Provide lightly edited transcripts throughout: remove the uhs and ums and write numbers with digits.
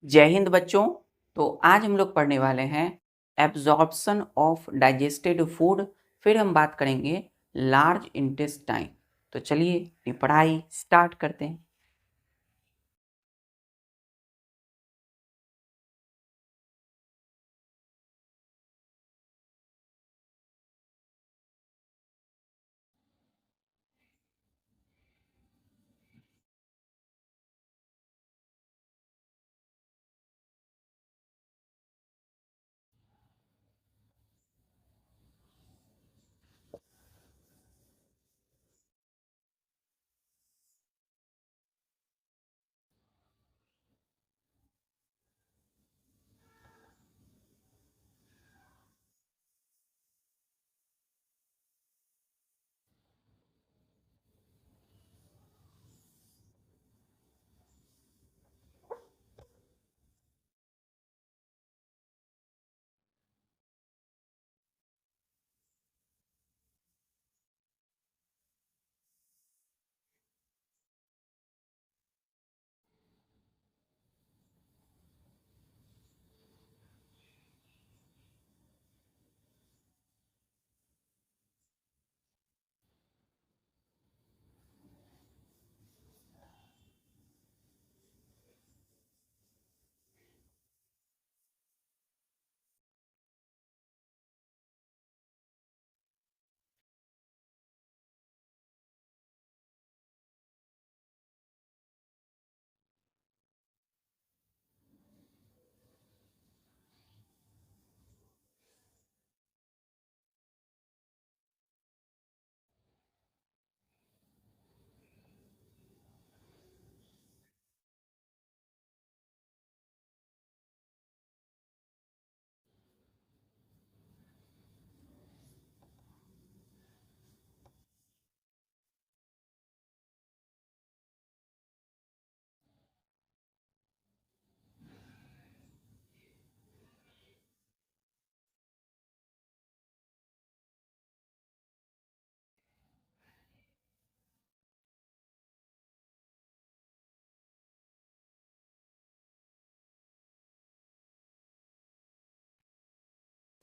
जय हिंद बच्चों। तो आज हम लोग पढ़ने वाले हैं एब्जॉर्प्शन ऑफ डाइजेस्टेड फूड। फिर हम बात करेंगे लार्ज इंटेस्टाइन। तो चलिए अपनी पढ़ाई स्टार्ट करते हैं।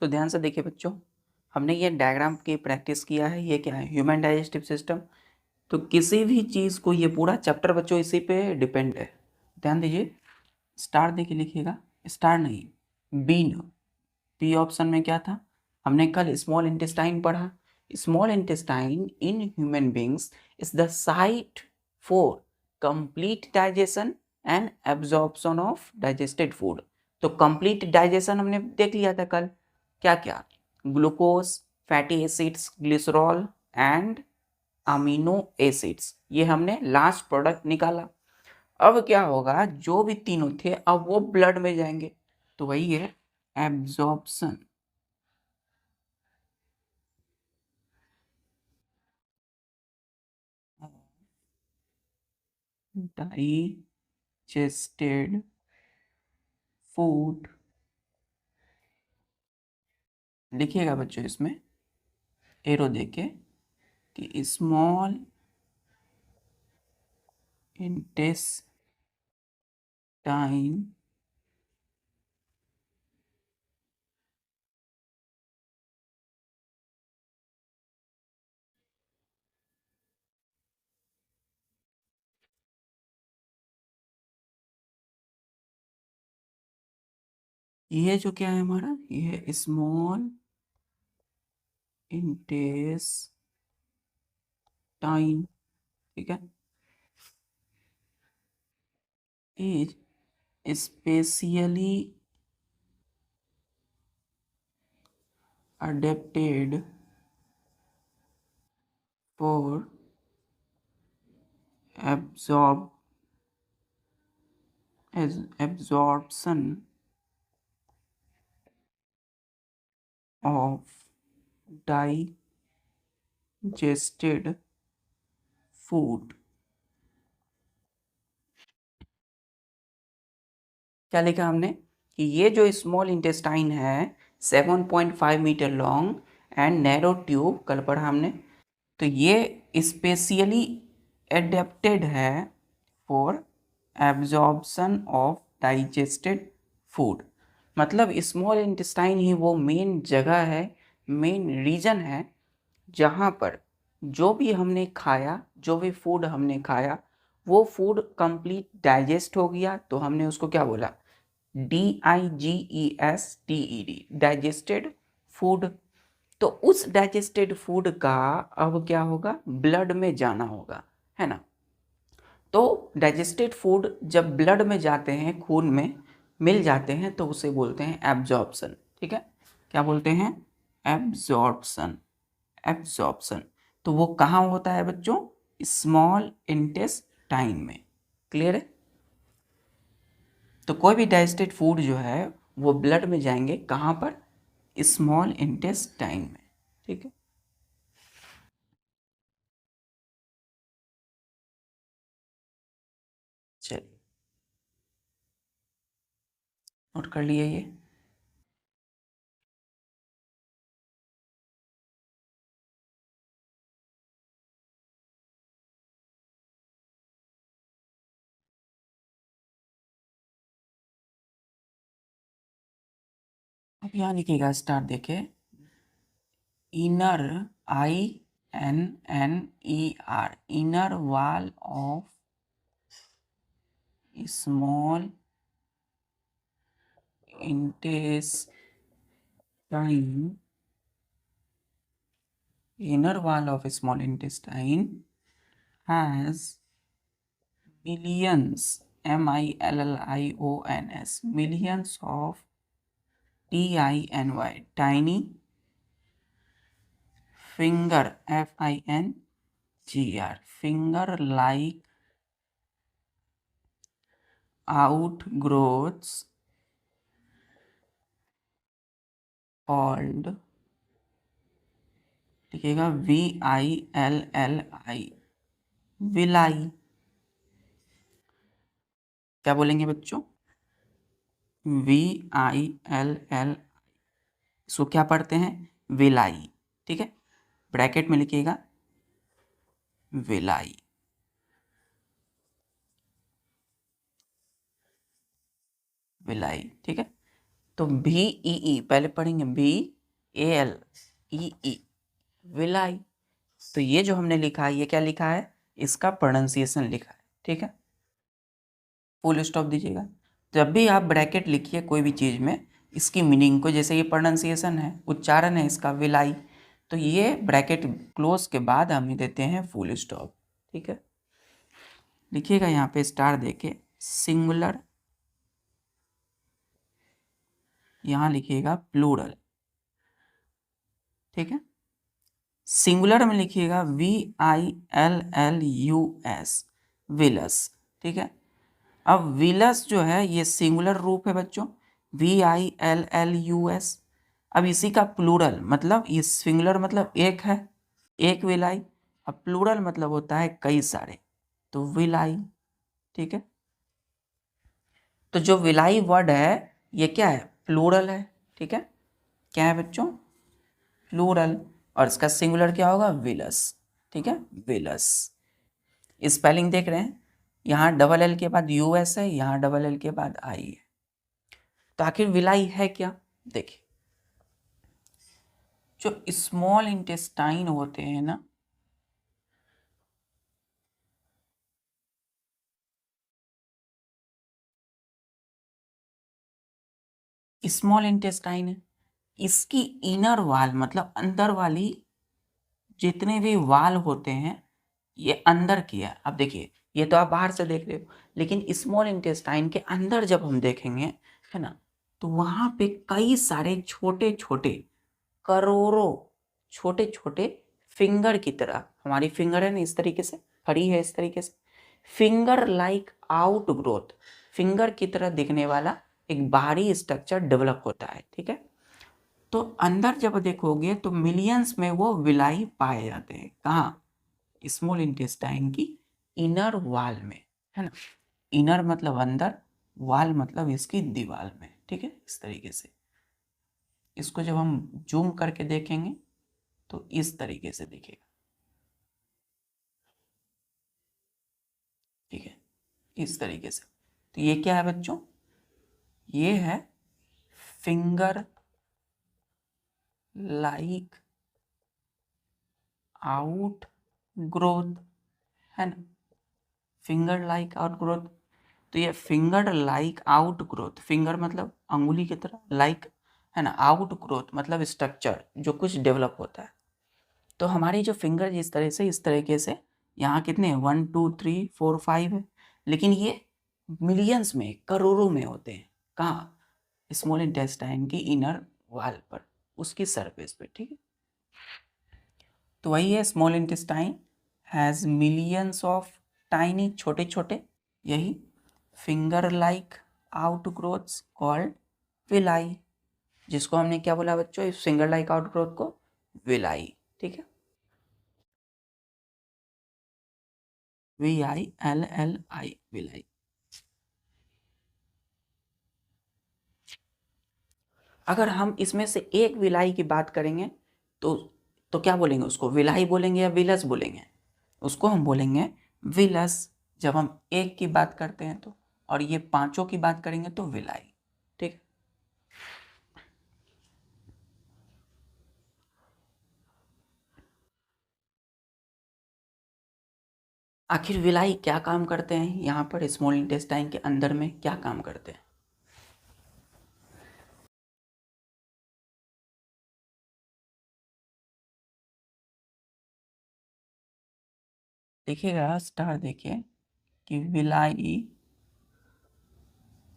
तो ध्यान से देखिए बच्चों, हमने ये डायग्राम की प्रैक्टिस किया है। ये क्या है? Human digestive system. तो किसी भी चीज़ को, ये पूरा चैप्टर बच्चों इसी पे डिपेंड है। ध्यान दीजिए, स्टार देखिए, लिखिएगा स्टार नहीं, बीन। बी ऑप्शन में क्या था? हमने कल स्मॉल इंटेस्टाइन पढ़ा। Small intestine in human beings is the site for complete digestion and absorption of digested food. तो कंप्लीट डाइजेशन हमने देख लिया था कल। क्या क्या? Glucose, fatty acids, glycerol and amino acids, ये हमने लास्ट प्रोडक्ट निकाला। अब क्या होगा? जो भी तीनों थे अब वो ब्लड में जाएंगे। तो वही है एब्जॉर्प्शन डाइजेस्टेड फूड। लिखिएगा बच्चों इसमें एरो देके कि स्मॉल इंटेस्टाइन ये जो क्या है हमारा, ये स्मॉल इंटेस्टाइन, ठीक है, is specially adapted for absorb as absorption of digested food। क्या लिखा हमने कि ये जो स्मॉल इंटेस्टाइन है 7.5 metre long and narrow tube, कल पढ़ा हमने। तो ये स्पेशली एडेप्टेड है for absorption of digested food. मतलब स्मॉल इंटेस्टाइन ही वो मेन जगह है, मेन रीजन है जहाँ पर जो भी हमने खाया, जो भी फूड हमने खाया, वो फूड कंप्लीट डाइजेस्ट हो गया तो हमने उसको क्या बोला, DIGESTED, डाइजेस्टेड फूड। तो उस डाइजेस्टेड फूड का अब क्या होगा, ब्लड में जाना होगा, है ना। तो डाइजेस्टेड फूड जब ब्लड में जाते हैं, खून में मिल जाते हैं, तो उसे बोलते हैं एब्जॉर्प्शन। ठीक है, क्या बोलते हैं, एब्जॉर्प्शन। एब्जॉर्प्शन तो वो कहाँ होता है बच्चों, स्मॉल इंटेस्टाइन में। क्लियर है। तो कोई भी डाइजेस्टेड फूड जो है वो ब्लड में जाएंगे, कहाँ पर, स्मॉल इंटेस्टाइन में। ठीक है, चलिए नोट कर लिए ये। अब यहाँ लिखिएगा, स्टार्ट देखे, inner, INNER, inner wall of small intestine, inner wall of small intestine has millions, millions, millions of tiny, tiny finger, finger, finger like outgrowths called, लिखिएगा VILLI, विलाई। क्या बोलेंगे बच्चों, VILL, इसको क्या पढ़ते हैं, विलाई। ठीक है, ब्रैकेट में लिखिएगा विलाई, विलाई। ठीक है, तो VEE पहले पढ़ेंगे, VALEE, विलाई। तो ये जो हमने लिखा है, ये क्या लिखा है, इसका प्रोनाउंसिएशन लिखा है। ठीक है, फुल स्टॉप दीजिएगा। जब भी आप ब्रैकेट लिखिए कोई भी चीज़ में, इसकी मीनिंग को, जैसे ये प्रोनाउंसिएशन है, उच्चारण है इसका, विलाई, तो ये ब्रैकेट क्लोज के बाद हम देते हैं फुल स्टॉप। ठीक है, लिखिएगा यहाँ पे स्टार देके, सिंगुलर, यहाँ लिखिएगा प्लूरल। ठीक है, सिंगुलर में लिखिएगा VILLUS, विलस। ठीक है, अब विलस जो है ये सिंगुलर रूप है बच्चों, VILLUS। अब इसी का प्लूरल मतलब, ये सिंगुलर मतलब एक है, एक विलाई, अब प्लूरल मतलब होता है कई सारे, तो विलाई। ठीक है, तो जो विलाई वर्ड है ये क्या है, प्लूरल है। ठीक है, क्या है बच्चों, प्लूरल, और इसका सिंगुलर क्या होगा, विलस। ठीक है, विलस। स्पेलिंग देख रहे हैं, यहाँ डबल एल के बाद US है, यहाँ डबल एल के बाद I है। तो आखिर विलाई है क्या, देखिए, जो स्मॉल इंटेस्टाइन होते हैं ना, स्मॉल इंटेस्टाइन है, इसकी इनर वाल मतलब अंदर वाली जितने भी वाल होते हैं, ये अंदर की है। अब देखिए, ये तो आप बाहर से देख रहे हो, लेकिन स्मॉल इंटेस्टाइन के अंदर जब हम देखेंगे, है ना, तो वहां पे कई सारे छोटे छोटे, करोड़ों छोटे छोटे फिंगर की तरह, हमारी फिंगर है ना इस तरीके से खड़ी है, इस तरीके से finger like out growth, finger की तरह दिखने वाला एक बाहरी स्ट्रक्चर डेवलप होता है। ठीक है, तो अंदर जब देखोगे तो मिलियंस में वो विलाई पाए जाते हैं, कहाँ, स्मॉल इंटेस्टाइन की इनर वॉल में, है ना। इनर मतलब अंदर, वॉल मतलब इसकी दीवार में। ठीक है, इस तरीके से इसको जब हम जूम करके देखेंगे तो इस तरीके से दिखेगा। ठीक है, इस तरीके से। तो ये क्या है बच्चों, ये है फिंगर लाइक आउट ग्रोथ, है ना, फिंगर लाइक आउट ग्रोथ। तो ये finger like out growth, finger मतलब अंगुली की तरह, लाइक है ना, आउट ग्रोथ मतलब स्ट्रक्चर जो कुछ डेवलप होता है। तो हमारी जो फिंगर इस तरह से, इस तरीके से यहाँ कितने 1 2 3 4 5 है, लेकिन ये मिलियंस में, करोड़ों में होते हैं। कहाँ? स्मॉल इंटेस्टाइन की इनर वॉल पर, उसकी सरफेस पे, ठीक है। तो वही है, small intestine has millions of tiny, छोटे छोटे, यही finger like outgrowths called villi, जिसको हमने क्या बोला बच्चों, इस फिंगर लाइक आउटग्रोथ को विलाई, ठीक है, VILLI, विलाई। अगर हम इसमें से एक विलाई की बात करेंगे तो क्या बोलेंगे उसको, विलाई बोलेंगे या विलस बोलेंगे? उसको हम बोलेंगे विलस जब हम एक की बात करते हैं तो, और ये पांचों की बात करेंगे तो विलाई, ठीक। आखिर विलाई क्या काम करते हैं यहाँ पर स्मॉल इंटेस्टाइन के अंदर में, क्या काम करते हैं? देखिएगा, स्टार देखिए कि villi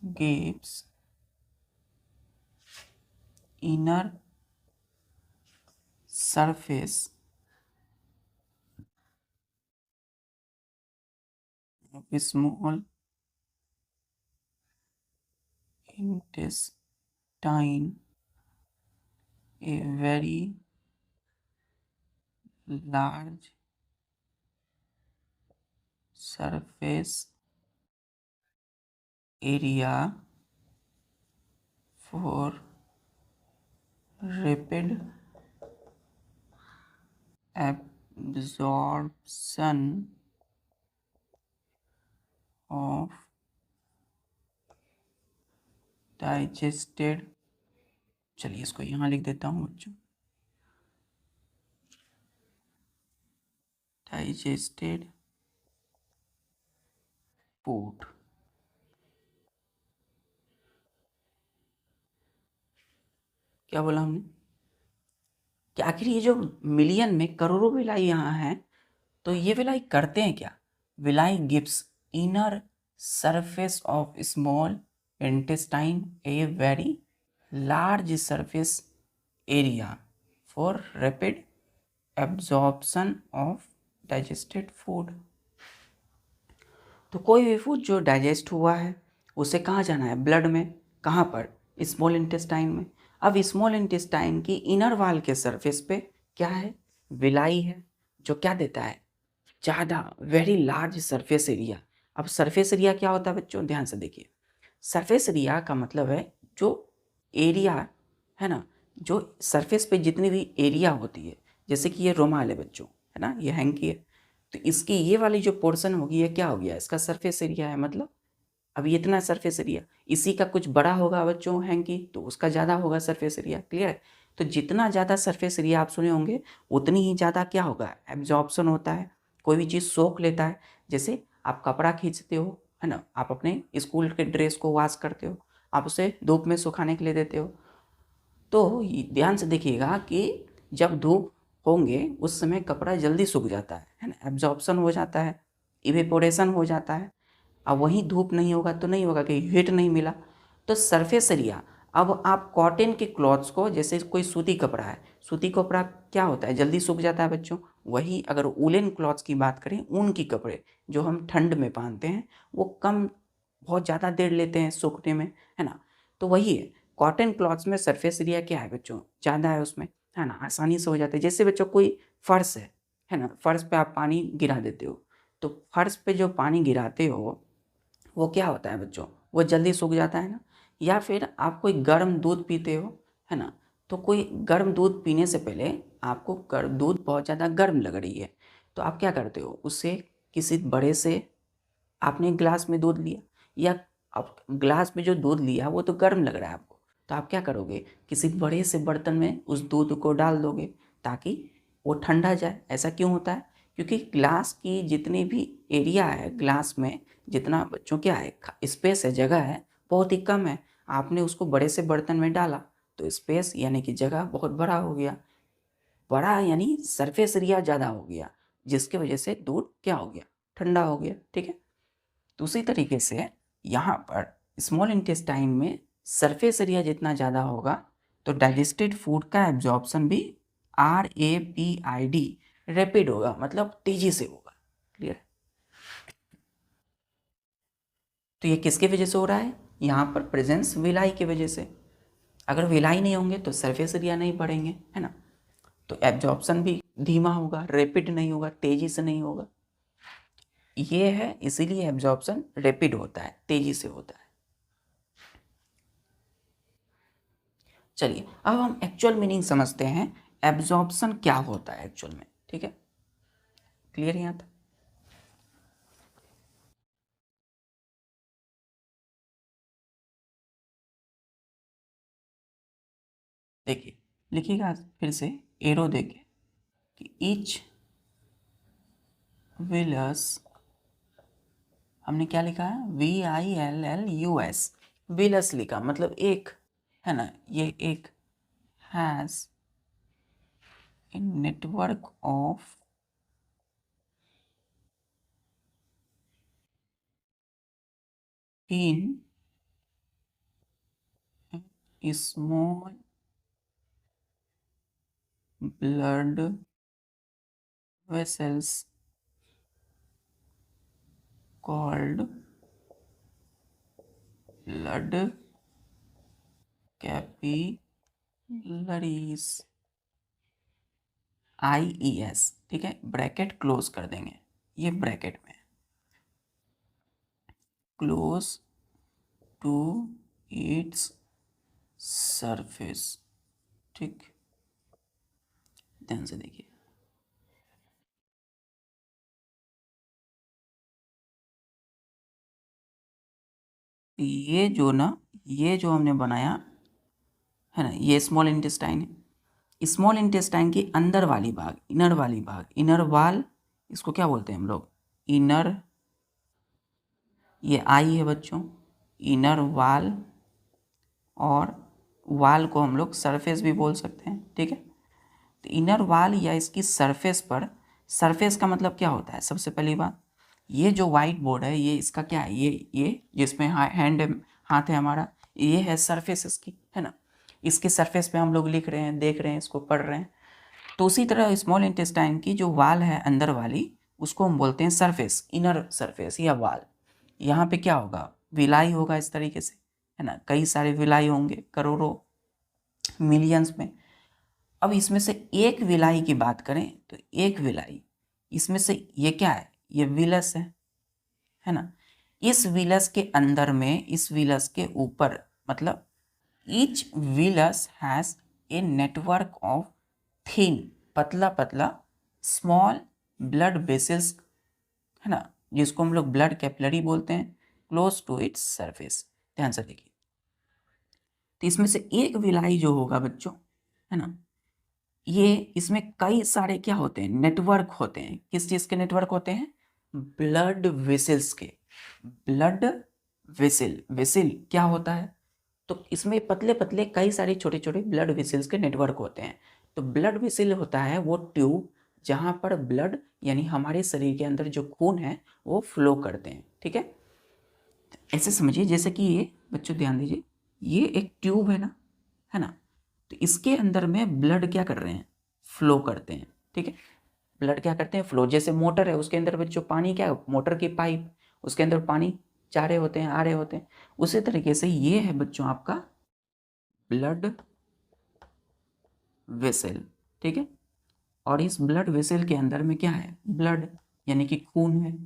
gives inner surface of small intestine a very large surface area for rapid absorption of digested, चलिए इसको यहाँ लिख देता हूँ बच्चों, digested food। क्या बोला हमने कि आखिर ये जो मिलियन में करोड़ों विलाई यहाँ हैं, तो ये विलाई करते हैं क्या? Villi gives inner surface of small intestine a very large surface area for rapid absorption of digested food. तो कोई भी फूड जो डाइजेस्ट हुआ है उसे कहाँ जाना है? ब्लड में। कहाँ पर? स्मॉल इंटेस्टाइन में। अब स्मॉल इंटेस्टाइन की इनर वॉल के सरफेस पे क्या है? विलाई है, जो क्या देता है? ज़्यादा, वेरी लार्ज सरफेस एरिया। अब सरफेस एरिया क्या होता है बच्चों, ध्यान से देखिए। सरफेस एरिया का मतलब है जो एरिया है ना, जो सरफेस पे जितनी भी एरिया होती है, जैसे कि ये रोमाल है बच्चों, है ना, ये हैंकी है, तो इसकी ये वाली जो पोर्शन होगी ये क्या हो गया? इसका सरफेस एरिया है। मतलब अब ये इतना सरफेस एरिया, इसी का कुछ बड़ा होगा बच्चों हैंकी, तो उसका ज़्यादा होगा सरफेस एरिया। क्लियर है? तो जितना ज़्यादा सरफेस एरिया आप सुने होंगे उतनी ही ज़्यादा क्या होगा? एब्जॉर्प्शन होता है, कोई भी चीज़ सोख लेता है। जैसे आप कपड़ा खींचते हो, है ना, आप अपने स्कूल के ड्रेस को वॉश करते हो, आप उसे धूप में सुखाने के लिए देते हो, तो ध्यान से देखिएगा कि जब धूप होंगे उस समय कपड़ा जल्दी सूख जाता है ना, एब्जॉर्प्शन हो जाता है, इवेपोरेशन हो जाता है। अब वहीं धूप नहीं होगा तो नहीं होगा कि हीट नहीं मिला, तो सरफेस एरिया। अब आप कॉटन के क्लॉथ्स को, जैसे कोई सूती कपड़ा है, सूती कपड़ा क्या होता है? जल्दी सूख जाता है बच्चों। वही अगर वूलन क्लॉथ्स की बात करें, ऊन की कपड़े जो हम ठंड में पहनते हैं, वो कम, बहुत ज़्यादा देर लेते हैं सूखने में, है ना। तो वही है, कॉटन क्लॉथ्स में सरफेस एरिया क्या है बच्चों? ज़्यादा है उसमें, है ना, आसानी से हो जाता है। जैसे बच्चों कोई फर्श है ना, फर्श पे आप पानी गिरा देते हो, तो फर्श पे जो पानी गिराते हो वो क्या होता है बच्चों? वो जल्दी सूख जाता है ना। या फिर आप कोई गर्म दूध पीते हो, है ना, तो कोई गर्म दूध पीने से पहले आपको दूध बहुत ज़्यादा गर्म लग रही है, तो आप क्या करते हो? उससे किसी बड़े से आपने गिलास में दूध लिया, या अब ग्लास में जो दूध लिया वो तो गर्म लग रहा है आपको, तो आप क्या करोगे, किसी बड़े से बर्तन में उस दूध को डाल दोगे ताकि वो ठंडा जाए। ऐसा क्यों होता है, क्योंकि ग्लास की जितनी भी एरिया है, ग्लास में जितना बच्चों क्या है स्पेस है, जगह है, बहुत ही कम है। आपने उसको बड़े से बर्तन में डाला तो स्पेस यानी कि जगह बहुत बड़ा हो गया, बड़ा यानी सरफेस एरिया ज़्यादा हो गया, जिसके वजह से दूध क्या हो गया, ठंडा हो गया। ठीक है, दूसरी तरीके से यहाँ पर स्मॉल इंटेस्टाइन में सरफेस एरिया जितना ज़्यादा होगा तो डाइजेस्टेड फूड का एब्जॉर्प्शन भी RAPID रैपिड होगा, मतलब तेजी से होगा। क्लियर है? तो ये किसकी वजह से हो रहा है, यहाँ पर प्रेजेंस विलाई की वजह से। अगर विलाई नहीं होंगे तो सरफेस एरिया नहीं बढ़ेंगे, है ना, तो एब्जॉर्प्शन भी धीमा होगा, रैपिड नहीं होगा, तेजी से नहीं होगा। ये है, इसीलिए एब्जॉर्प्शन रैपिड होता है, तेजी से होता है। चलिए अब हम एक्चुअल मीनिंग समझते हैं, एब्जॉर्प्शन क्या होता है एक्चुअल में। ठीक है, क्लियर यहाँ तक? देखिए, लिखिएगा फिर से एरो देके कि ईच विलस, हमने क्या लिखा है, VILLUS, विलस लिखा मतलब एक, है ना, ये एक has a network of in small blood vessels called blood capillaries, IES। ठीक है, ब्रैकेट क्लोज कर देंगे, ये ब्रैकेट में क्लोज टू इट्स सरफेस। ठीक, ध्यान से देखिए, ये जो ना, ये जो हमने बनाया है ना, ये स्मॉल इंटेस्टाइन है। स्मॉल इंटेस्टाइन की अंदर वाली भाग, इनर वाली भाग, इनर वाल, इसको क्या बोलते हैं हम लोग, इनर, ये आई है बच्चों, इनर वाल, और वाल को हम लोग सरफेस भी बोल सकते हैं। ठीक है, तो इनर वाल या इसकी सरफेस पर, सरफेस का मतलब क्या होता है, सबसे पहली बात, ये जो वाइट बोर्ड है ये इसका क्या है, ये जिसमें हैंड, हाथ है हमारा, ये है सरफेस इसकी, है ना, इसके सरफेस पे हम लोग लिख रहे हैं, देख रहे हैं, इसको पढ़ रहे हैं। तो उसी तरह स्मॉल इंटेस्टाइन की जो वाल है अंदर वाली, उसको हम बोलते हैं सरफेस, इनर सरफेस या वाल। यहाँ पे क्या होगा, विलाई होगा इस तरीके से, है ना, कई सारे विलाई होंगे, करोड़ों, मिलियंस में। अब इसमें से एक विलाई की बात करें तो एक विलाई, इसमें से ये क्या है, ये विलस है ना, इस विलस के अंदर में, इस विलस के ऊपर, मतलब each villous has a network of thin, पतला पतला, स्मॉल ब्लड वेसल्स, है ना, जिसको हम लोग ब्लड कैपिलरी बोलते हैं, क्लोज टू इट्स सरफेस। ध्यान से देखिए, तो इसमें से एक विलाई जो होगा बच्चों, है ना, ये इसमें कई सारे क्या होते हैं, नेटवर्क होते हैं। किस चीज़ के नेटवर्क होते हैं, ब्लड वेसल्स के। ब्लड वेसल, वेसल क्या होता है, तो इसमें पतले पतले कई सारे छोटे छोटे ब्लड वेसल्स के नेटवर्क होते हैं। तो ब्लड वेसल होता है वो ट्यूब जहाँ पर ब्लड यानी हमारे शरीर के अंदर जो खून है वो फ्लो करते हैं। ठीक है, ऐसे समझिए जैसे कि ये बच्चों ध्यान दीजिए, ये एक ट्यूब है ना, तो इसके अंदर में ब्लड क्या कर रहे हैं, फ्लो करते हैं। ठीक है, ब्लड क्या करते हैं, फ्लो, जैसे मोटर है उसके अंदर बच्चों पानी, क्या मोटर की पाइप, उसके अंदर पानी जा रहे होते हैं, आ रहे होते हैं। उसी तरीके से ये है बच्चों आपका ब्लड वेसल। ठीक है, और इस ब्लड वेसल के अंदर में क्या है, ब्लड यानी कि खून है।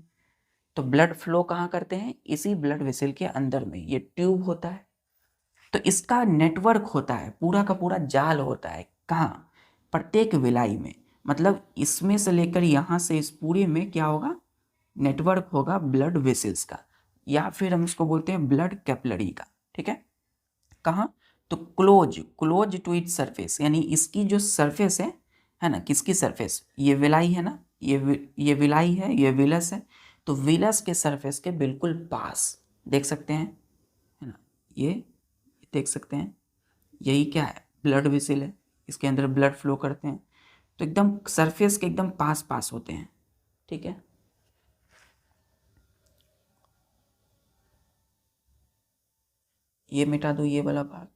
तो ब्लड फ्लो कहाँ करते हैं, इसी ब्लड वेसल के अंदर में ये ट्यूब होता है। तो इसका नेटवर्क होता है, पूरा का पूरा जाल होता है, कहाँ, प्रत्येक विलाई में, मतलब इसमें से लेकर यहाँ से इस पूरे में क्या होगा, नेटवर्क होगा ब्लड वेसल्स का। या फिर हम इसको बोलते हैं ब्लड कैपिलरी का, ठीक है। कहाँ? तो क्लोज टू इट्स सरफेस, यानी इसकी जो सरफेस है ना, किसकी सरफेस, ये विलाई है ना, ये विलाई है, ये विलस है, तो विलस के सरफेस के बिल्कुल पास देख सकते हैं, है ना, ये देख सकते हैं, यही क्या है, ब्लड वेसल है, इसके अंदर ब्लड फ्लो करते हैं, तो एकदम सरफेस के एकदम पास पास होते हैं, ठीक है। ये मिटा दो ये वाला भाग।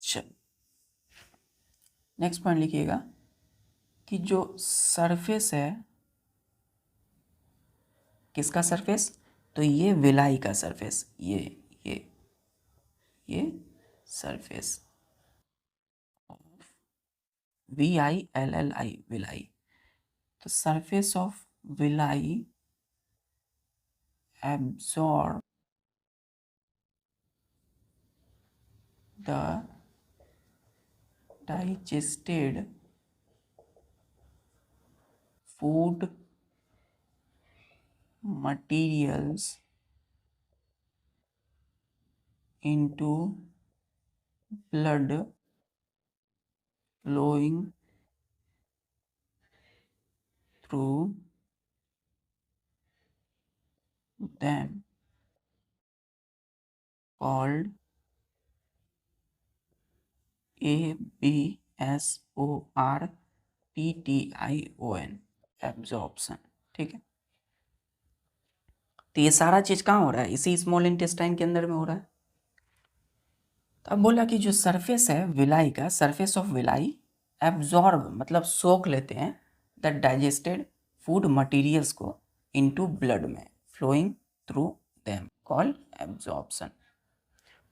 चल नेक्स्ट पॉइंट लिखिएगा कि जो सरफेस है, किसका सरफेस, तो ये विलाई का सरफेस, ये सरफेस, VILLI विलाई, तो surface of villi absorb the digested food materials into blood flowing through them called ABSORPTION absorption, ठीक है। तो ये सारा चीज कहाँ हो रहा है, इसी स्मॉल इंटेस्टाइन के अंदर में हो रहा है। तो अब बोला कि जो सरफेस है विलाई का, सरफेस ऑफ विलाई एब्जॉर्ब मतलब सोख लेते हैं द डाइजेस्टेड फूड मटेरियल्स को इनटू ब्लड में flowing through them call absorption.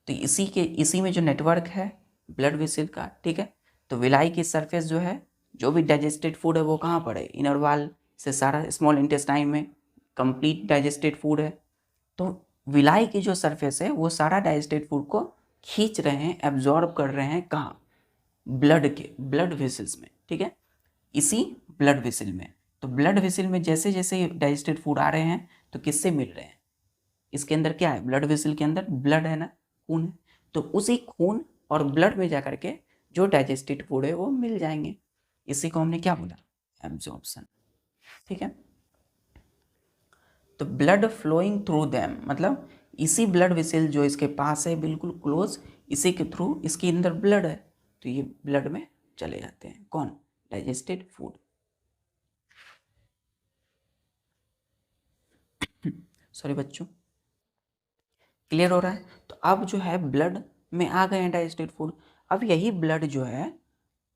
तो इसी में जो नेटवर्क है ब्लड वेसल का, ठीक है। तो विलाई की सरफेस जो है, जो भी डाइजेस्टेड फूड है वो कहाँ पर है, इनर वाल से सारा स्मॉल इंटेस्टाइन में कंप्लीट डाइजेस्टेड फूड है। तो विलाई की जो सरफेस है वो सारा डाइजेस्टेड फूड को खींच रहे हैं, एब्जॉर्ब कर रहे हैं, कहाँ, ब्लड वेसल्स में, ठीक है, इसी ब्लड वेसल में। तो ब्लड वेसल में जैसे जैसे डाइजेस्टेड फूड आ रहे हैं तो किससे मिल रहे हैं, इसके अंदर क्या है, ब्लड वेसल के अंदर ब्लड है ना, खून है, तो उसी खून और ब्लड में जा करके जो डाइजेस्टेड फूड है वो मिल जाएंगे, इसी को हमने क्या बोला, एब्जॉर्प्शन, ठीक है। तो ब्लड फ्लोइंग थ्रू देम मतलब इसी ब्लड वेसल जो इसके पास है बिल्कुल क्लोज, इसी के थ्रू इसके अंदर ब्लड है, तो ये ब्लड में चले जाते हैं, कौन, डाइजेस्टेड फूड। सॉरी बच्चों, क्लियर हो रहा है। तो अब जो है ब्लड में आ गए हैं डाइजेस्टेड फूड, अब यही ब्लड जो है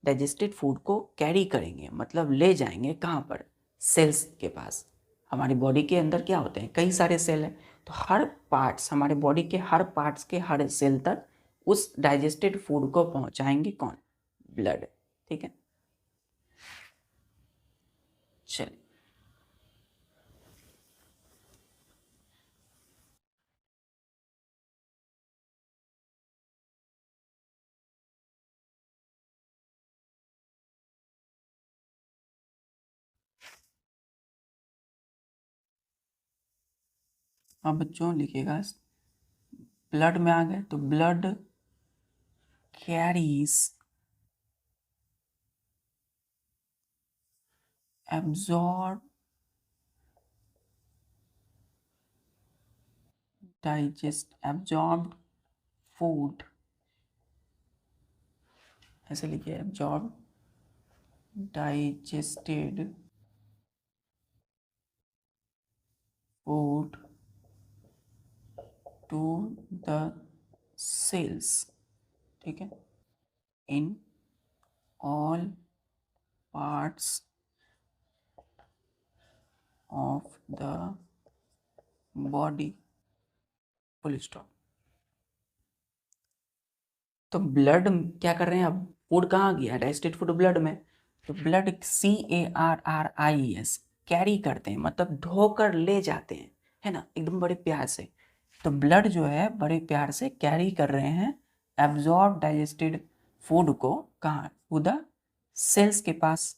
डाइजेस्टेड फूड को कैरी करेंगे, मतलब ले जाएंगे कहाँ पर, सेल्स के पास। हमारी बॉडी के अंदर क्या होते हैं, कई सारे सेल हैं, तो हर पार्ट्स, हमारे बॉडी के हर पार्ट्स के हर सेल तक उस डाइजेस्टेड फूड को पहुंचाएंगे कौन, ब्लड, ठीक है। चलिए अब बच्चों लिखिएगा, ब्लड में आ गए तो blood carries absorb absorb food, ऐसे लिखिए, absorb digested food to the cells, ठीक है, in all parts of the body, full stop. तो ब्लड क्या कर रहे हैं, अब फूड कहाँ गया, डाइजेस्टेड फूड ब्लड में, तो ब्लड CARRIES कैरी करते हैं, मतलब ढोकर ले जाते हैं, है ना, एकदम बड़े प्यार से। तो ब्लड जो है बड़े प्यार से कैरी कर रहे हैं एब्जॉर्ब डाइजेस्टेड फूड को, कहाँ, टू द सेल्स के पास,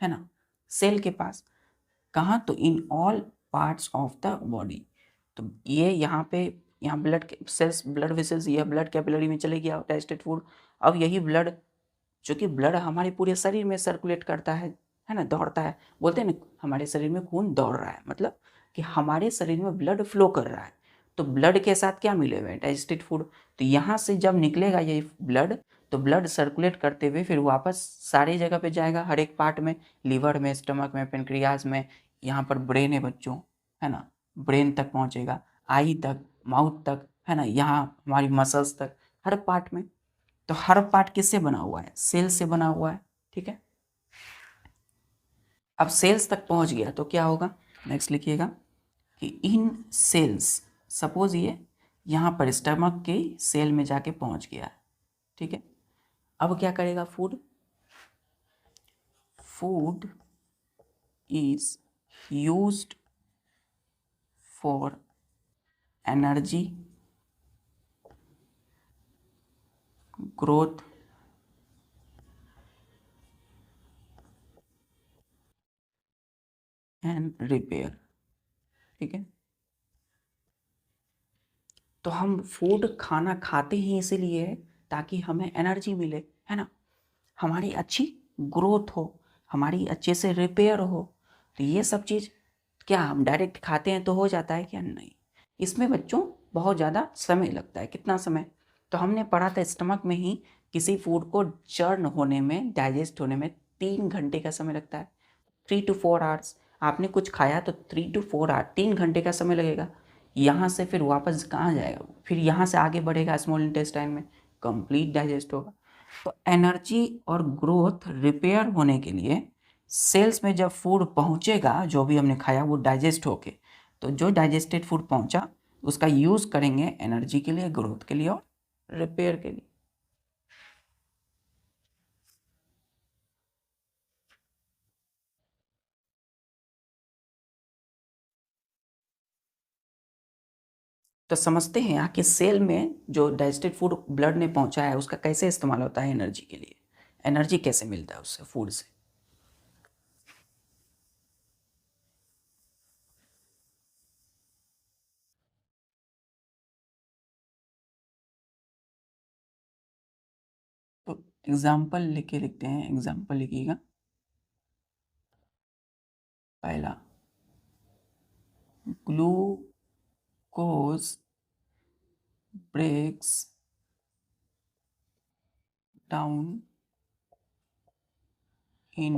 है ना, सेल के पास, कहाँ, तो इन all parts of the body. तो ये यहाँ पे, यहाँ ब्लड सेल्स, ब्लड वेसल्स, ये ब्लड कैपिलरी में चले गया डाइजेस्टेड फूड। अब यही ब्लड, चूँकि ब्लड हमारे पूरे शरीर में सर्कुलेट करता है ना, दौड़ता है, बोलते हैं ना हमारे शरीर में खून दौड़ रहा है, मतलब कि हमारे शरीर में ब्लड फ्लो कर रहा है। तो ब्लड के साथ क्या मिले हुए हैं, डाइजेस्टेड फूड। तो यहाँ से जब निकलेगा ये ब्लड, तो ब्लड सर्कुलेट करते हुए फिर वापस सारी जगह पे जाएगा, हर एक पार्ट में, लीवर में, स्टमक में, पेनक्रियाज में, यहाँ पर ब्रेन है बच्चों, है ना, ब्रेन तक पहुँचेगा, आई तक, माउथ तक, है ना, यहाँ हमारी मसल्स तक, हर पार्ट में। तो हर पार्ट किससे बना हुआ है, सेल से बना हुआ है, ठीक है। अब सेल्स तक पहुंच गया तो क्या होगा, नेक्स्ट लिखिएगा कि इन सेल्स, सपोज ये यहाँ पर स्टमक के सेल में जाके पहुंच गया है, ठीक है। अब क्या करेगा, food is used for energy, growth, and repair, ठीक है। तो हम फूड खाना खाते ही इसीलिए है ताकि हमें एनर्जी मिले, है ना, हमारी अच्छी ग्रोथ हो, हमारी अच्छे से रिपेयर हो। तो ये सब चीज़ क्या हम डायरेक्ट खाते हैं तो हो जाता है क्या, नहीं, इसमें बच्चों बहुत ज़्यादा समय लगता है। कितना समय, तो हमने पढ़ा था स्टमक में ही किसी फूड को चर्न होने में, डाइजेस्ट होने में 3 घंटे का समय लगता है, 3 to 4 आवर्स। आपने कुछ खाया तो 3 to 4 आवर, 3 घंटे का समय लगेगा। यहाँ से फिर वापस कहाँ जाएगा, फिर यहाँ से आगे बढ़ेगा स्मॉल इंटेस्टाइन में, कंप्लीट डाइजेस्ट होगा। तो एनर्जी और ग्रोथ, रिपेयर होने के लिए सेल्स में जब फूड पहुँचेगा, जो भी हमने खाया वो डाइजेस्ट होके, तो जो डाइजेस्टेड फूड पहुँचा उसका यूज़ करेंगे एनर्जी के लिए, ग्रोथ के लिए और रिपेयर के लिए। तो समझते हैं यहाँ कि सेल में जो डाइजेस्टेड फूड ब्लड ने पहुँचाया है उसका कैसे इस्तेमाल होता है एनर्जी के लिए, एनर्जी कैसे मिलता है उससे, फूड से। तो एग्जाम्पल लिखे लिखते हैं, एग्जाम्पल लिखिएगा। पहला, glucose breaks down in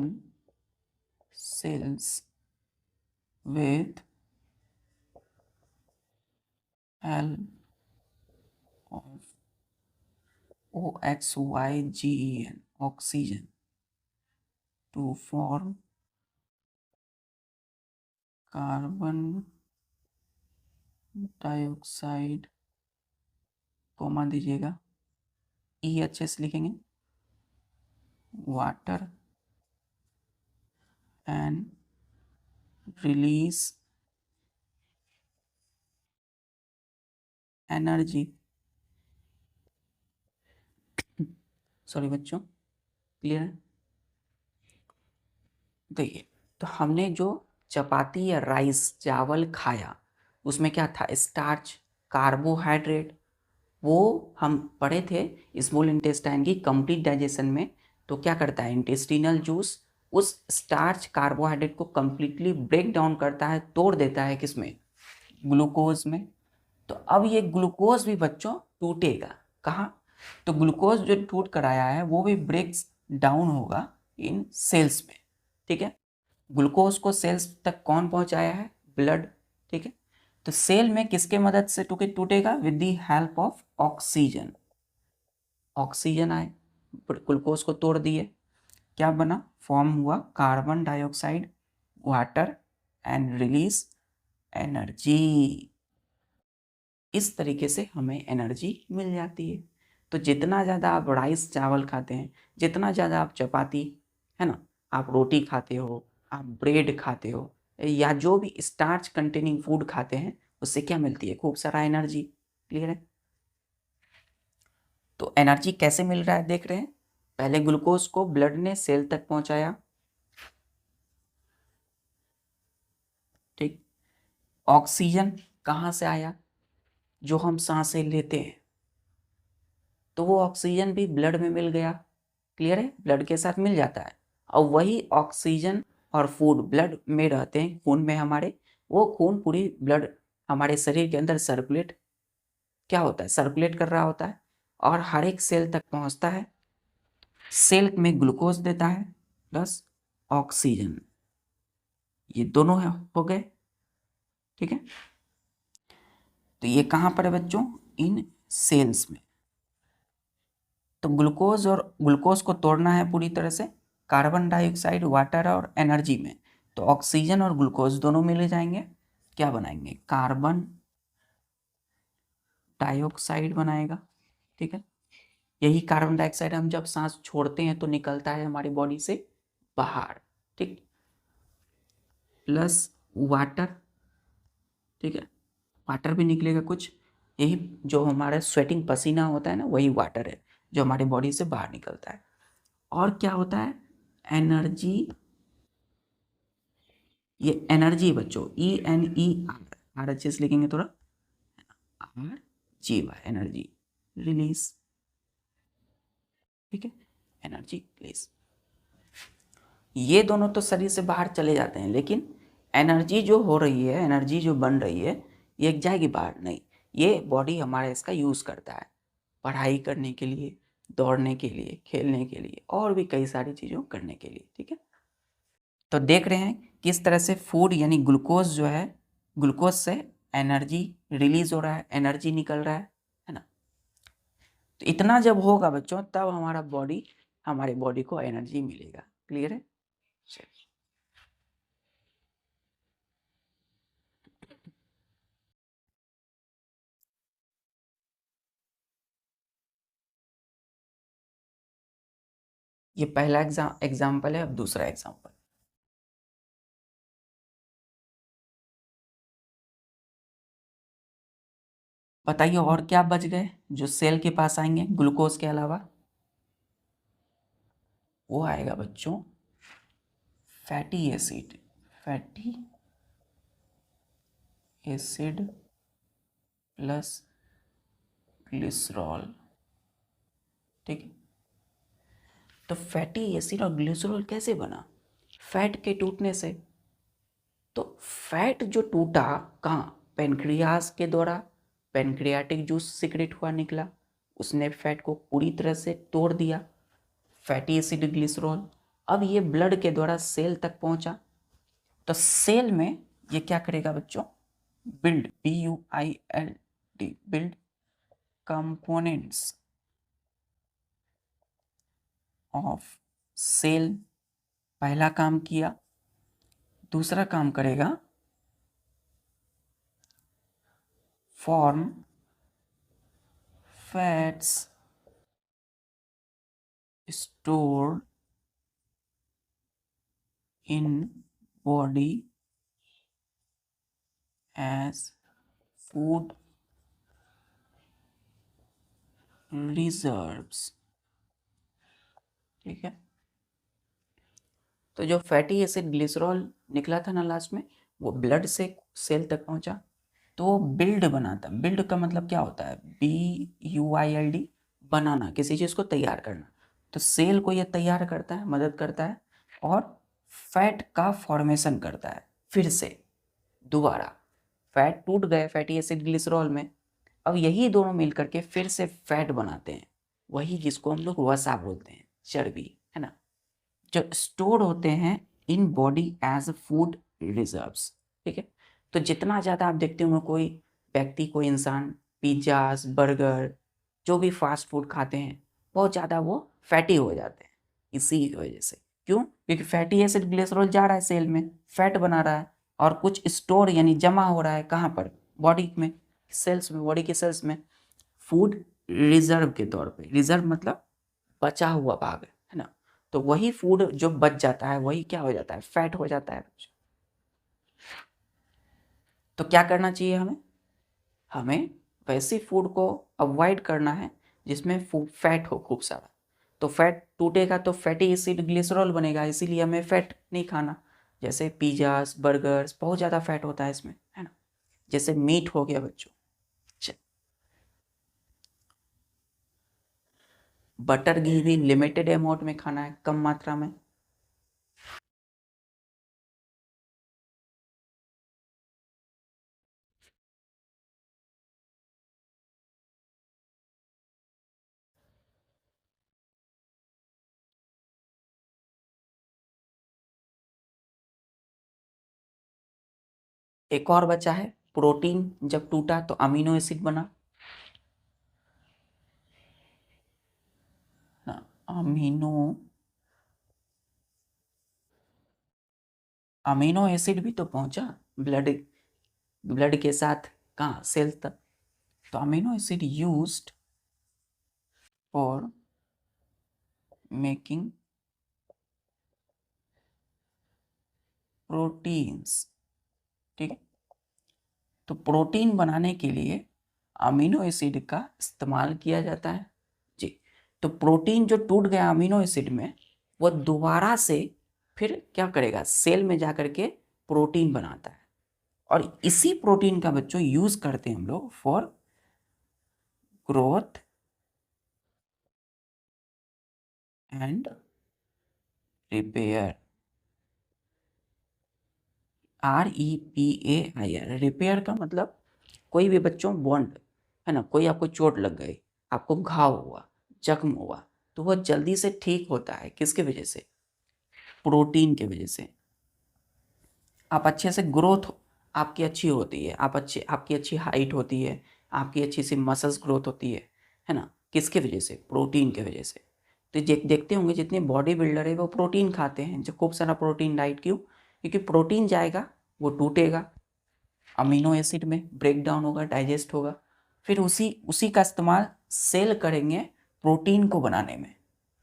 cells with help of OXYGEN, oxygen, to form carbon dioxide, comma दीजिएगा, EHS लिखेंगे, water, and release energy. Sorry बच्चों, क्लियर है। देखिए, तो हमने जो चपाती या राइस, चावल खाया उसमें क्या था, स्टार्च, कार्बोहाइड्रेट, वो हम पढ़े थे स्मॉल इंटेस्टाइन की कंप्लीट डाइजेशन में। तो क्या करता है, इंटेस्टिनल जूस उस स्टार्च, कार्बोहाइड्रेट को कंप्लीटली ब्रेक डाउन करता है, तोड़ देता है, किसमें, ग्लूकोज में। तो अब ये ग्लूकोज भी बच्चों टूटेगा, कहाँ, तो ग्लूकोज जो टूट कर आया है वो भी ब्रेक्स डाउन होगा इन सेल्स में, ठीक है। ग्लूकोज को सेल्स तक कौन पहुंचाया है, ब्लड, ठीक है। तो सेल में किसके मदद से टूटेगा, with the help of oxygen, oxygen आए, ग्लूकोज को तोड़ दिए, क्या बना, फॉर्म हुआ carbon dioxide, water, and release energy. इस तरीके से हमें एनर्जी मिल जाती है। तो जितना ज़्यादा आप राइस चावल खाते हैं, जितना ज़्यादा आप चपाती, है ना, आप रोटी खाते हो, आप ब्रेड खाते हो, या जो भी स्टार्च कंटेनिंग फूड खाते हैं, उससे क्या मिलती है? खूब सारा एनर्जी। क्लियर है? तो एनर्जी कैसे मिल रहा है देख रहे हैं। पहले ग्लूकोज को ब्लड ने सेल तक पहुंचाया, ठीक। ऑक्सीजन कहाँ से आया? जो हम सांसें लेते हैं, तो वो ऑक्सीजन भी ब्लड में मिल गया। क्लियर है? ब्लड के साथ मिल जाता है। और वही ऑक्सीजन और फूड ब्लड में रहते हैं, खून में हमारे। वो खून पूरी ब्लड हमारे शरीर के अंदर सर्कुलेट क्या होता है? सर्कुलेट कर रहा होता है और हर एक सेल तक पहुंचता है। सेल में ग्लूकोज देता है प्लस ऑक्सीजन, ये दोनों हो गए। ठीक है? तो ये कहाँ पर है बच्चों? इन सेल्स में। तो ग्लूकोज और ग्लूकोज को तोड़ना है पूरी तरह से कार्बन डाइऑक्साइड, वाटर और एनर्जी में। तो ऑक्सीजन और ग्लूकोज दोनों मिल जाएंगे, क्या बनाएंगे? कार्बन डाइऑक्साइड बनाएगा। ठीक है? यही कार्बन डाइऑक्साइड हम जब सांस छोड़ते हैं तो निकलता है हमारी बॉडी से बाहर। ठीक, प्लस वाटर। ठीक है? वाटर भी निकलेगा कुछ, यही जो हमारा स्वेटिंग पसीना होता है ना, वही वाटर है जो हमारी बॉडी से बाहर निकलता है। और क्या होता है? एनर्जी। ये एनर्जी बच्चों, ENER, आर अच्छे से लिखेंगे थोड़ा, RGY, एनर्जी रिलीज। ठीक है? Energy release. ये दोनों तो शरीर से बाहर चले जाते हैं, लेकिन एनर्जी जो हो रही है, एनर्जी जो बन रही है, ये जाएगी बाहर नहीं। ये बॉडी हमारा इसका यूज करता है पढ़ाई करने के लिए, दौड़ने के लिए, खेलने के लिए, और भी कई सारी चीज़ों करने के लिए। ठीक है? तो देख रहे हैं किस तरह से फूड यानी ग्लूकोज जो है, ग्लूकोज से एनर्जी रिलीज हो रहा है, एनर्जी निकल रहा है ना। तो इतना जब होगा बच्चों, तब हमारे बॉडी को एनर्जी मिलेगा। क्लियर है? चलिए, ये पहला एग्जाम्पल है। अब दूसरा एग्जाम्पल बताइए, और क्या बच गए जो सेल के पास आएंगे ग्लूकोज के अलावा? वो आएगा बच्चों fatty acid. Fatty acid plus glycerol. ठीक है? तो फैटी एसिड और ग्लिसरॉल कैसे बना? फैट के टूटने से। तो फैट जो टूटा कहाँ? पेनक्रियास के द्वारा पेनक्रियाटिक जूस सिक्रेट हुआ, निकला, उसने फैट को पूरी तरह से तोड़ दिया, फैटी एसिड ग्लिसरॉल। अब ये ब्लड के द्वारा सेल तक पहुंचा। तो सेल में ये क्या करेगा बच्चों? Build, BUILD, build components of cell. पहला काम किया। दूसरा काम करेगा form fats stored in body as food reserves। ठीक है? तो जो फैटी एसिड ग्लिसरॉल निकला था ना लास्ट में, वो ब्लड से सेल तक पहुंचा, तो बिल्ड बनाता। बिल्ड का मतलब क्या होता है? BUILD, बनाना, किसी चीज़ को तैयार करना। तो सेल को ये तैयार करता है, मदद करता है, और फैट का फॉर्मेशन करता है। फिर से दोबारा फैट टूट गए फैटी एसिड ग्लिसरॉल में, अब यही दोनों मिल करके फिर से फैट बनाते हैं, वही जिसको हम लोग वसा बोलते हैं, चर्बी, है ना, जो स्टोर होते हैं in body as food reserves. ठीक है? तो जितना ज़्यादा आप देखते होंगे कोई व्यक्ति, कोई इंसान पिज्ज़ास, बर्गर, जो भी फास्ट फूड खाते हैं, बहुत ज़्यादा वो फैटी हो जाते हैं इसी वजह से। क्यों? क्योंकि फैटी एसिड ग्लिसरॉल जा रहा है सेल में, फैट बना रहा है, और कुछ स्टोर यानी जमा हो रहा है कहाँ पर? बॉडी में, सेल्स में, बॉडी के सेल्स में, फूड रिजर्व के तौर पे। रिजर्व मतलब बचा हुआ भाग, है ना। तो वही फूड जो बच जाता है, वही क्या हो जाता है? फैट हो जाता है। तो क्या करना चाहिए हमें? हमें वैसी फूड को अवॉइड करना है जिसमें फैट हो खूब सारा। तो फैट टूटेगा तो फैटी एसिड ग्लिसरॉल बनेगा, इसीलिए हमें फैट नहीं खाना। जैसे पिज़्ज़ास, बर्गर्स, बहुत ज़्यादा फैट होता है इसमें, है ना। जैसे मीट हो गया बच्चों, बटर घी भी लिमिटेड अमाउंट में खाना है, कम मात्रा में। एक और बचा है प्रोटीन, जब टूटा तो अमीनो एसिड बना। अमीनो अमीनो एसिड भी तो पहुंचा ब्लड ब्लड के साथ, कहाँ, सेल तक। तो amino acid used for making proteins, ठीक है। तो प्रोटीन बनाने के लिए अमीनो एसिड का इस्तेमाल किया जाता है जी। तो प्रोटीन जो टूट गया अमीनो एसिड में, वो दोबारा से फिर क्या करेगा, सेल में जा करके प्रोटीन बनाता है। और इसी प्रोटीन का बच्चों यूज करते हैं हम लोग for growth and repair. REPAIR, repair का मतलब कोई भी बच्चों बॉन्ड, है ना, कोई आपको चोट लग गई, आपको घाव हुआ, जख्म हुआ, तो वह जल्दी से ठीक होता है किसके वजह से, प्रोटीन के वजह से। आप अच्छे से ग्रोथ आपकी अच्छी होती है, आपकी अच्छी हाइट होती है, आपकी अच्छी सी मसल्स ग्रोथ होती है ना, किसके वजह से, प्रोटीन के वजह से। तो देखते होंगे जितने बॉडी बिल्डर है वो प्रोटीन खाते हैं, जो खूब सारा प्रोटीन डाइट, क्यों, क्योंकि प्रोटीन जाएगा वो टूटेगा, अमीनो एसिड में ब्रेक डाउन होगा, डाइजेस्ट होगा, फिर उसी उसी का इस्तेमाल सेल करेंगे प्रोटीन को बनाने में।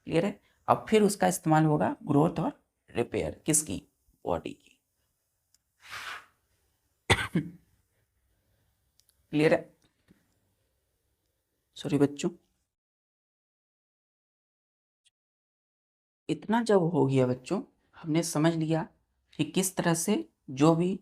क्लियर है। अब फिर उसका इस्तेमाल होगा ग्रोथ और रिपेयर किसकी, बॉडी की। क्लियर है। सॉरी बच्चों, इतना जब हो गया बच्चों, हमने समझ लिया कि किस तरह से जो भी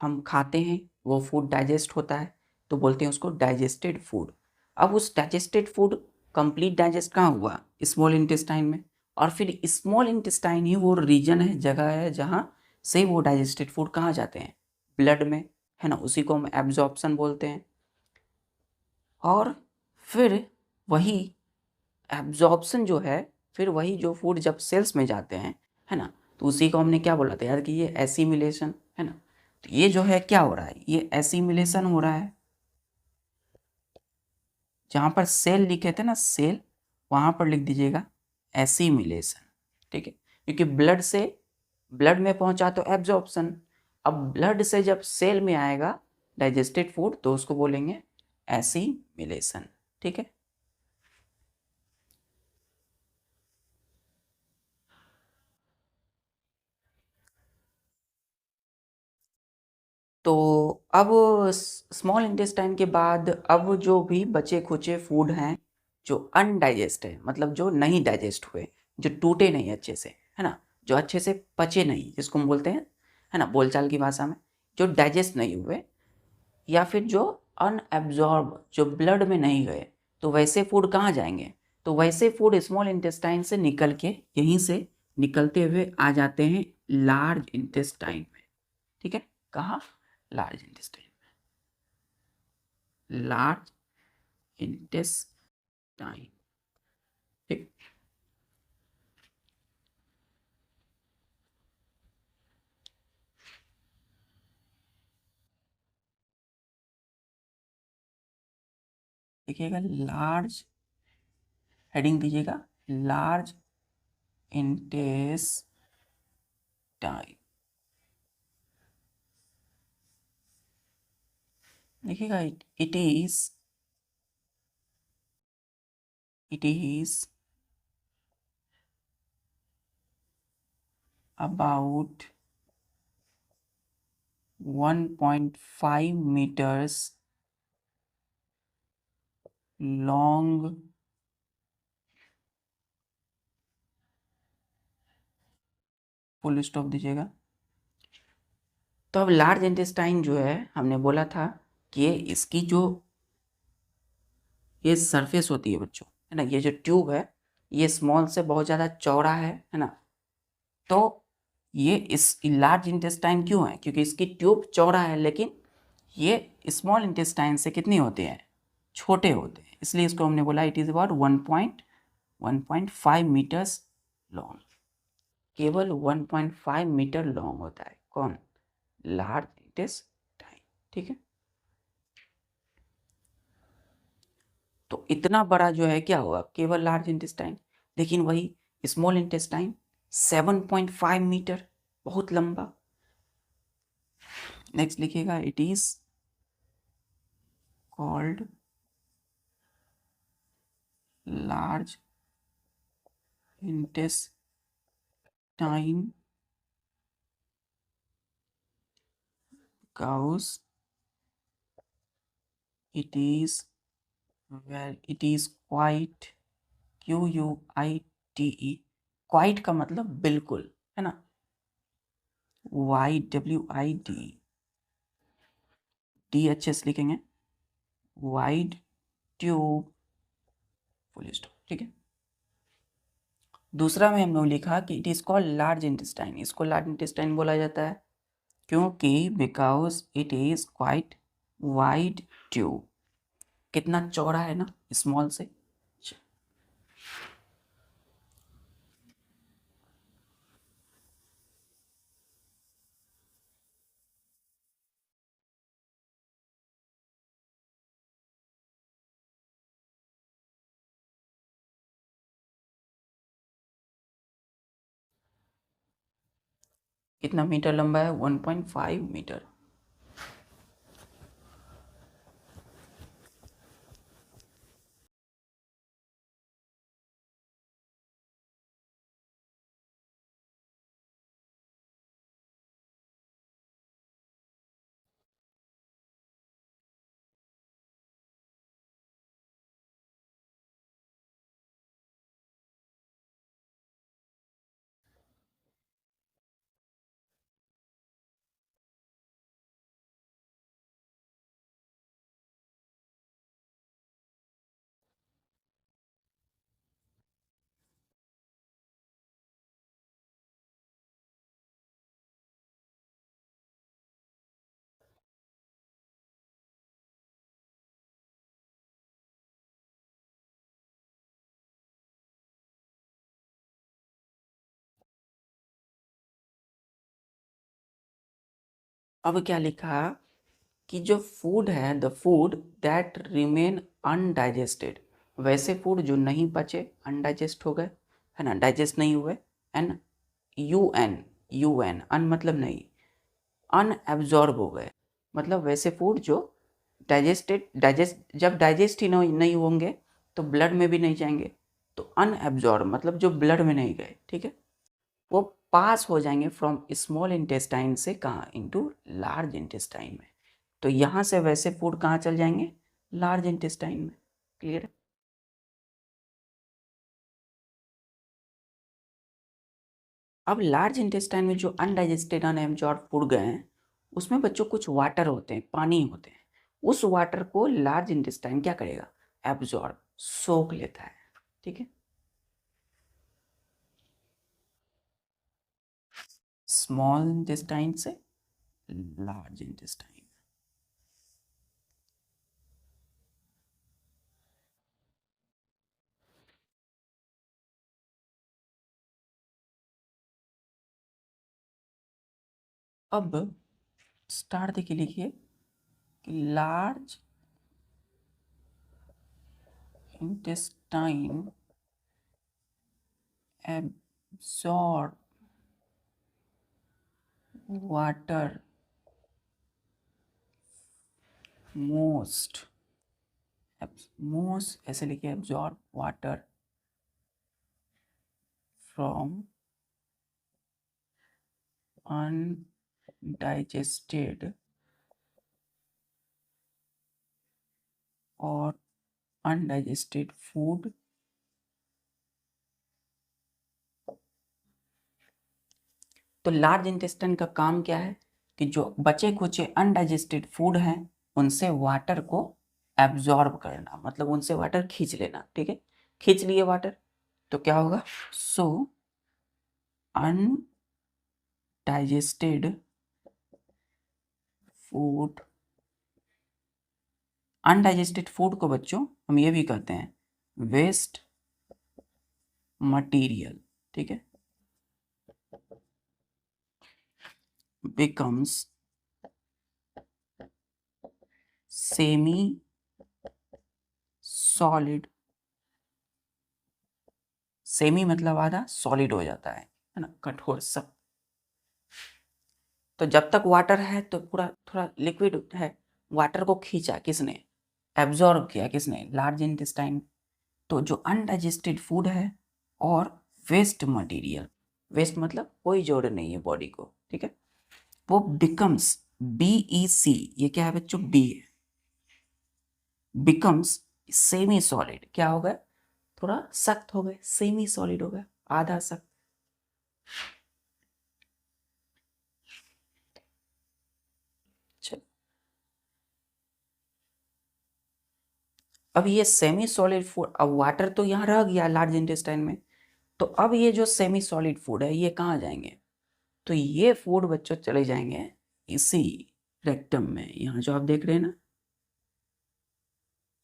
हम खाते हैं वो फूड डाइजेस्ट होता है, तो बोलते हैं उसको डाइजेस्टेड फूड। अब उस डाइजेस्टेड फूड कंप्लीट डाइजेस्ट कहाँ हुआ, स्मॉल इंटेस्टाइन में। और फिर स्मॉल इंटेस्टाइन ही वो रीजन है, जगह है, जहाँ से वो डाइजेस्टेड फूड कहाँ जाते हैं, ब्लड में, है ना, उसी को हम एब्जॉर्प्शन बोलते हैं। और फिर वही एब्जॉर्प्शन जो है, फिर वही जो फूड जब सेल्स में जाते हैं, है ना, तो उसी को हमने क्या बोला था यार, कि ये एसिमिलेशन, है ना। तो ये जो है क्या हो रहा है, ये एसिमिलेशन हो रहा है। जहाँ पर सेल लिखे थे ना, सेल, वहाँ पर लिख दीजिएगा एसिमिलेशन, ठीक है। क्योंकि ब्लड में पहुँचा तो एब्जॉर्प्शन, अब ब्लड से जब सेल में आएगा डाइजेस्टेड फूड तो उसको बोलेंगे एसिमिलेशन, ठीक है। तो अब स्मॉल इंटेस्टाइन के बाद अब जो भी बचे खुचे फूड हैं जो अनडाइजेस्ट है, मतलब जो नहीं डाइजेस्ट हुए, जो टूटे नहीं अच्छे से, है ना, जो अच्छे से पचे नहीं, जिसको हम बोलते हैं, है ना, बोलचाल की भाषा में, जो डाइजेस्ट नहीं हुए, या फिर जो अनएब्जॉर्ब, जो ब्लड में नहीं गए, तो वैसे फूड कहाँ जाएंगे, तो वैसे फूड स्मॉल इंटेस्टाइन से निकल के यहीं से निकलते हुए आ जाते हैं लार्ज इंटेस्टाइन में, ठीक है। कहाँ, लार्ज इंटेस्टाइन, लार्ज इंटेस्टाइन, ठीक। देखिएगा लार्ज, हेडिंग दीजिएगा लार्ज इंटेस्टाइन, देखिएगा it is about 1.5 meters long full stop दीजिएगा। तो अब लार्ज इंटेस्टाइन जो है हमने बोला था कि इसकी जो ये सरफेस होती है बच्चों, है ना, ये जो ट्यूब है ये स्मॉल से बहुत ज़्यादा चौड़ा है ना। तो ये इस लार्ज इंटेस्टाइन क्यों है, क्योंकि इसकी ट्यूब चौड़ा है, लेकिन ये स्मॉल इंटेस्टाइन से कितनी होते हैं, छोटे होते हैं, इसलिए इसको हमने बोला it is about 1.5 metres long. केवल 1.5 मीटर लॉन्ग होता है कौन, लार्ज इंटेस्टाइन, ठीक है। तो इतना बड़ा जो है क्या होगा, केवल लार्ज इंटेस्टाइन, लेकिन वही स्मॉल इंटेस्टाइन 7.5 मीटर, बहुत लंबा। नेक्स्ट लिखिएगा, it is called large intestine because it is quite, QUITE, quite का मतलब बिल्कुल, है ना, WID, डी अच्छे से लिखेंगे, वाइड ट्यूब फुल स्टॉप, ठीक है। दूसरा में हमने लिखा कि it is called large intestine, इसको लार्ज इंटेस्टाइन बोला जाता है क्योंकि because it is quite wide tube, कितना चौड़ा है ना, स्मॉल से। कितना मीटर लंबा है, 1.5 मीटर। अब क्या लिखा कि जो फूड है, the food that remain undigested, वैसे फूड जो नहीं पचे, अनडाइजेस्ट हो गए, है ना, डाइजेस्ट नहीं हुए, एन UN अन मतलब नहीं, अनएब्जॉर्ब हो गए, मतलब वैसे फूड जो डाइजेस्ट जब डाइजेस्ट ही नहीं होंगे तो ब्लड में भी नहीं जाएंगे, तो अनएब्जॉर्ब मतलब जो ब्लड में नहीं गए, ठीक है, वो पास हो जाएंगे फ्रॉम स्मॉल इंटेस्टाइन से कहाँ, इनटू लार्ज इंटेस्टाइन में। तो यहाँ से वैसे फूड कहाँ चल जाएंगे, लार्ज इंटेस्टाइन में। क्लियर है। अब लार्ज इंटेस्टाइन में जो अनडाइजेस्टेड अनएब्जॉर्ब फूड गए हैं उसमें बच्चों कुछ वाटर होते हैं, पानी होते हैं, उस वाटर को लार्ज इंटेस्टाइन क्या करेगा, एब्जॉर्ब, सोख लेता है, ठीक है। स्मॉल इंटेस्टाइन से लार्ज इंटेस्टाइन। अब स्टार्ट देखिए, लिखिए कि large intestine absorb water most, ऐसे लिखिए, absorb water from undigested or undigested food तो लार्ज इंटेस्टाइन का काम क्या है कि जो बचे खुचे अनडाइजेस्टेड फूड हैं उनसे वाटर को एब्जॉर्ब करना, मतलब उनसे वाटर खींच लेना। ठीक है, खींच लिए वाटर तो क्या होगा, सो अनडाइजेस्टेड फूड, अनडाइजेस्टेड फूड को बच्चों हम ये भी कहते हैं वेस्ट मटेरियल। ठीक है, becomes semi solid, सेमी मतलब आधा, सॉलिड हो जाता है ना, कठोर सब। तो जब तक वाटर है तो पूरा थोड़ा लिक्विड है, वाटर को खींचा किसने, एब्जॉर्ब किया किसने, लार्ज इंटेस्टाइन। तो जो अनडाइजेस्टेड फूड है और वेस्ट मटेरियल, वेस्ट मतलब कोई जोड़ नहीं है बॉडी को, ठीक है, वो बिकम्स, BEC, ये क्या है बच्चों, बी है, बिकम्स सेमी सॉलिड, क्या हो गया, थोड़ा सख्त हो गए, सेमी सॉलिड हो गया, आधा सख्त। अब ये सेमी सॉलिड फूड, अब वाटर तो यहाँ रह गया लार्ज इंटेस्टाइन में, तो अब ये जो सेमी सॉलिड फूड है ये कहाँ जाएंगे, तो ये फूड बच्चों चले जाएंगे इसी रेक्टम में, यहाँ जो आप देख रहे हैं ना,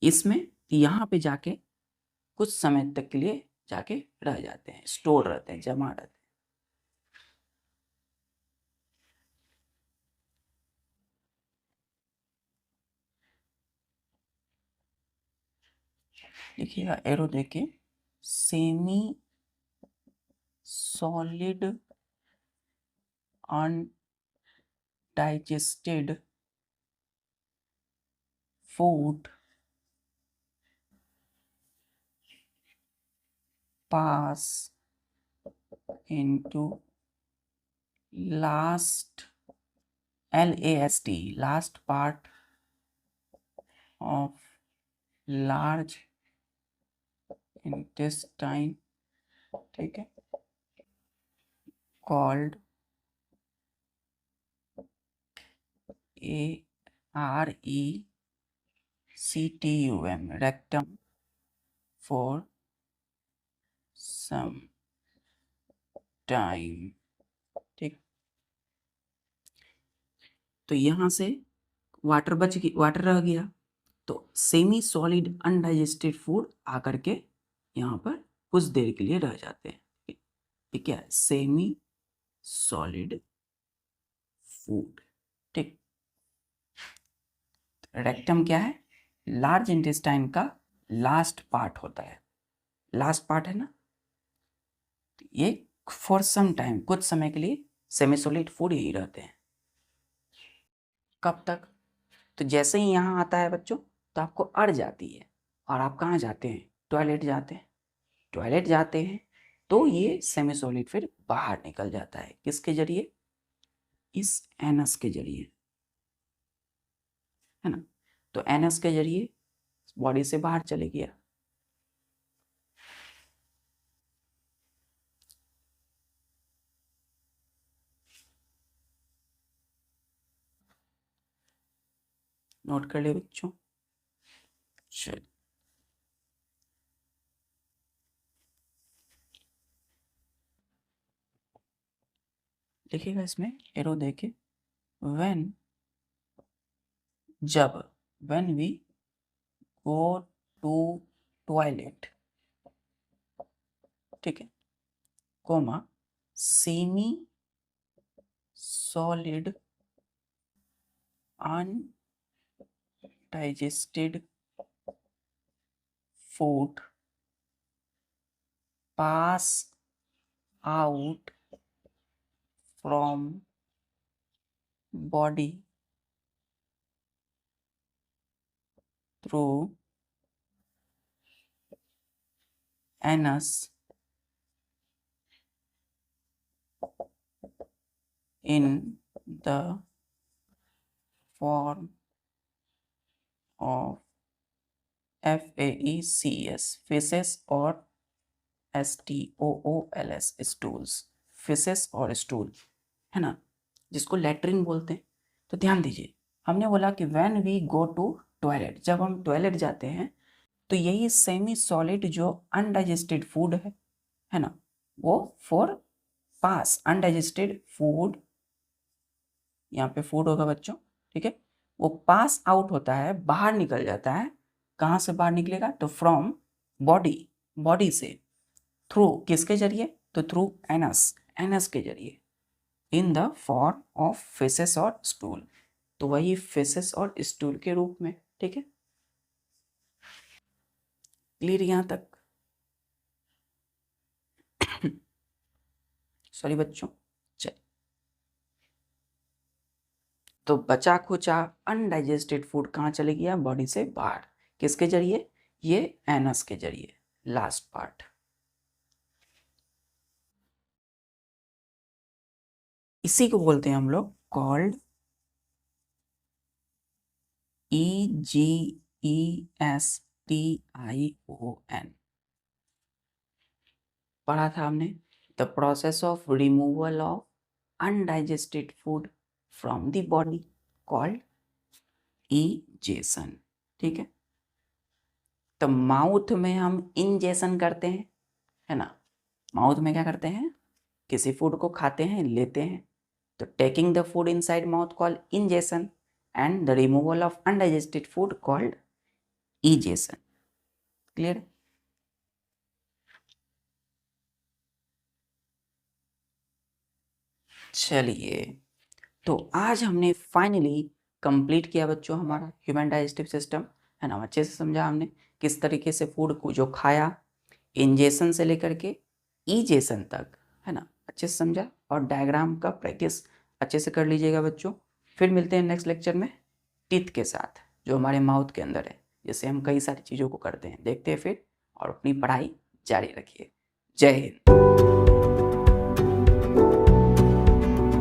इसमें यहाँ पे जाके कुछ समय तक के लिए जाके रह जाते हैं, स्टोर रहते हैं, जमा रहते हैं। देखिएगा एरो देखिए, semi solid undigested food pass into last last part of large intestine, ठीक है, called RECTUM, rectum, for some time। ठीक, तो यहां से वाटर बच गई, वाटर रह गया, तो सेमी सॉलिड अनडाइजेस्टेड फूड आकर के यहाँ पर कुछ देर के लिए रह जाते हैं। ये क्या है, सेमी सॉलिड फूड। ठीक, रेक्टम क्या है, लार्ज इंटेस्टाइन का लास्ट पार्ट होता है, लास्ट पार्ट है ना, ये फॉर सम टाइम, कुछ समय के लिए सेमी सॉलिड फूड यही रहते हैं। कब तक, तो जैसे ही यहाँ आता है बच्चों तो आपको अड़ जाती है और आप कहाँ जाते हैं, टॉयलेट जाते हैं, टॉयलेट जाते हैं तो ये सेमी सॉलिड फिर बाहर निकल जाता है, किसके जरिए, इस एनस के जरिए, है ना, तो एनस के जरिए बॉडी से बाहर चले गया। नोट कर लिया बच्चों, चल लिखिएगा इसमें एरो देके, व्हेन, जब, when we go to toilet, ठीक है, comma semi solid undigested food pass out from body through anus in the form of FAECES faces और STOOLS स्टूल्स, फेसेस और स्टूल, है ना, जिसको लेट्रिन बोलते हैं। तो ध्यान दीजिए, हमने बोला कि when we go to toilet, जब हम टॉयलेट जाते हैं तो यही सेमी सॉलिड जो अनडाइजेस्टेड फूड है ना, वो फॉर पास अनडाइजेस्टेड फूड, यहाँ पे फूड होगा बच्चों, ठीक है, वो पास आउट होता है, बाहर निकल जाता है। कहाँ से बाहर निकलेगा? तो फ्रॉम बॉडी, बॉडी से, थ्रू किसके जरिए? तो थ्रू एनस, एनस के जरिए, in the form of faces और स्टूल, तो वही फेसेस और स्टूल के रूप में, ठीक है। क्लियर यहाँ तक? सॉरी बच्चों, चल, तो बचा खुचा अनडाइजेस्टेड फूड कहाँ चले गया? बॉडी से बाहर, किसके जरिए? ये एनस के जरिए, लास्ट पार्ट। इसी को बोलते हैं हम लोग कॉल्ड EGESTION, पढ़ा था हमने, the process of removal of undigested food from the body called egestion, ठीक है। तो माउथ में हम इंजेशन करते हैं, है ना, माउथ में क्या करते हैं? किसी फूड को खाते हैं, लेते हैं, तो taking the food inside mouth called ingestion and the removal of undigested food called egestion. Clear? चलिए, तो आज हमने फाइनली कंप्लीट किया बच्चों हमारा ह्यूमन डाइजेस्टिव सिस्टम, है ना, अच्छे से समझा हमने किस तरीके से फूड को जो खाया, इंजेशन से लेकर के इजेशन तक, है ना, अच्छे से समझा, और डायग्राम का प्रैक्टिस अच्छे से कर लीजिएगा बच्चों। फिर मिलते हैं नेक्स्ट लेक्चर में टीथ के साथ, जो हमारे माउथ के अंदर है, जैसे हम कई सारी चीज़ों को करते हैं, देखते हैं फिर, और अपनी पढ़ाई जारी रखिए। जय हिंद।